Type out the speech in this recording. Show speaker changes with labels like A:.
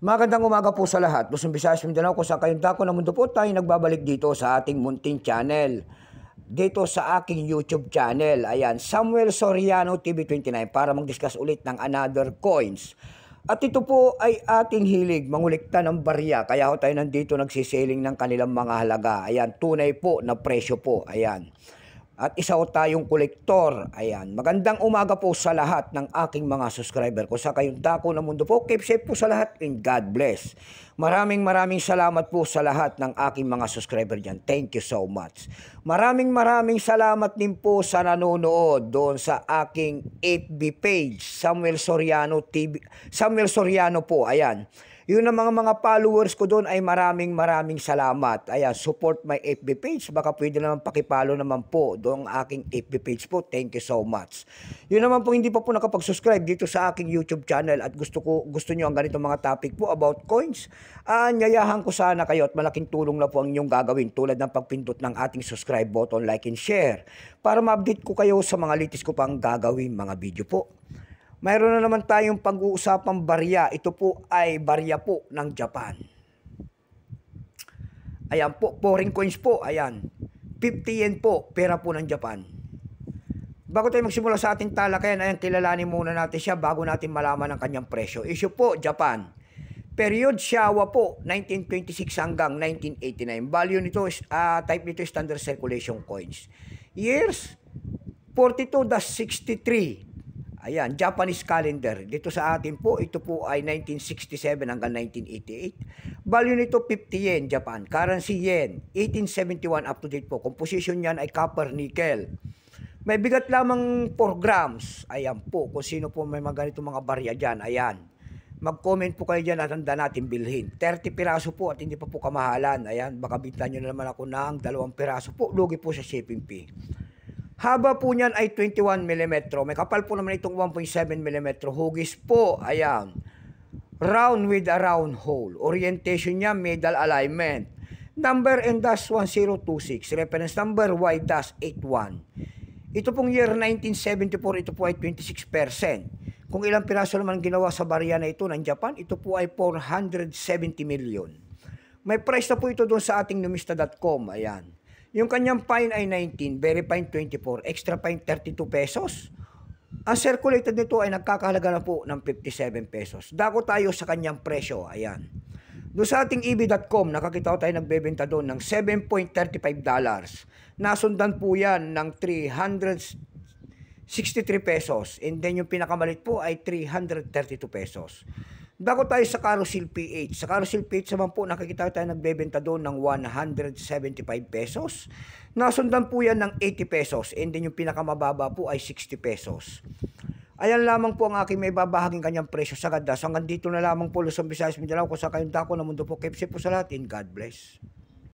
A: Magandang umaga po sa lahat. Luzon, Visayas, Mindanao, kung saan kayong dako ng mundo po tayo nagbabalik dito sa ating munting channel. Dito sa aking YouTube channel. Ayan, Samuel Soriano TV29 para mag-discuss ulit ng another coins. At ito po ay ating hilig, mangulikta ng barya. Kaya ho tayo nandito nagsiseling ng kanilang mga halaga. Ayan, tunay po na presyo po. Ayan. At isa ho tayong kolektor. Ayan. Magandang umaga po sa lahat ng aking mga subscriber. Kung sa kayong dako ng mundo po, keep safe po sa lahat and God bless. Maraming salamat po sa lahat ng aking mga subscriber dyan. Thank you so much. Maraming salamat din po sa nanonood doon sa aking FB page, Samuel Soriano TV. Samuel Soriano po, ayan. Yun ang mga followers ko doon ay maraming salamat. Ayan, support my FB page. Baka pwede naman pakipalo naman po doon aking FB page po. Thank you so much. Yun naman po, hindi pa po nakapag-subscribe dito sa aking YouTube channel at gusto nyo ang ganitong mga topic po about coins, anyayahan ko sana kayo at malaking tulong na po ang inyong gagawin tulad ng pagpindot ng ating subscribe button, like and share para ma-update ko kayo sa mga latest ko pang gagawin mga video po. Mayroon na naman tayong pag-uusapang barya. Ito po ay barya po ng Japan. Ayan po, foreign coins po. Ayan, 50 yen po, pera po ng Japan. Bago tayo magsimula sa ating talakayan, ayan, kilalanin muna natin siya bago natin malaman ang kanyang presyo. Issue po, Japan. Period Showa po, 1926 hanggang 1989. Value nito, type nito standard circulation coins. Years, 42-63. Ayan, Japanese calendar. Dito sa atin po, ito po ay 1967 hanggang 1988. Value nito 50 yen, Japan. Currency yen, 1871 up to date po. Composition niyan ay copper nickel. May bigat lamang 4 grams. Ayan po, kung sino po may mga ganito mga barya dyan, ayan. Mag-comment po kayo dyan at handa natin bilhin. 30 piraso po at hindi pa po kamahalan. Ayan, baka bintan nyo na naman ako ng 2 piraso po. Lugi po sa shipping fee. Haba po niyan ay 21 mm. May kapal po naman itong 1.7 mm. Hugis po, ayan. Round with a round hole. Orientation niya, middle alignment. Number N-1026. Reference number Y-81. Ito pong year 1974, ito po ay 26%. Kung ilang piraso naman ginawa sa barya na ito ng Japan, ito po ay 470 million. May price na po ito doon sa ating numista.com, ayan. Yung kanyang fine ay 19, very fine 24, extra fine 32 pesos. Ang circulated nito ay nagkakahalaga na po ng 57 pesos. Dako tayo sa kanyang presyo, ayan. Doon sa ating eb.com, nakakita ko tayo nagbebenta doon ng $7.35. Nasundan po yan ng 363 pesos. And then yung pinakamalit po ay 332 pesos. Bago tayo sa Carousel PH. Sa Carousel PH naman po, nakikita tayo nagbebenta doon ng 175 pesos. Nasundan po yan ng 80 pesos. And then yung pinakamababa po ay 60 pesos. Ayan lamang po ang aking may babahaging kanyang presyo sa ganda. So hanggang dito na lamang po, Luzon, Visayas, Mindanao, kung sa kayong dako ng mundo po. Keep safe po sa lahat and God bless.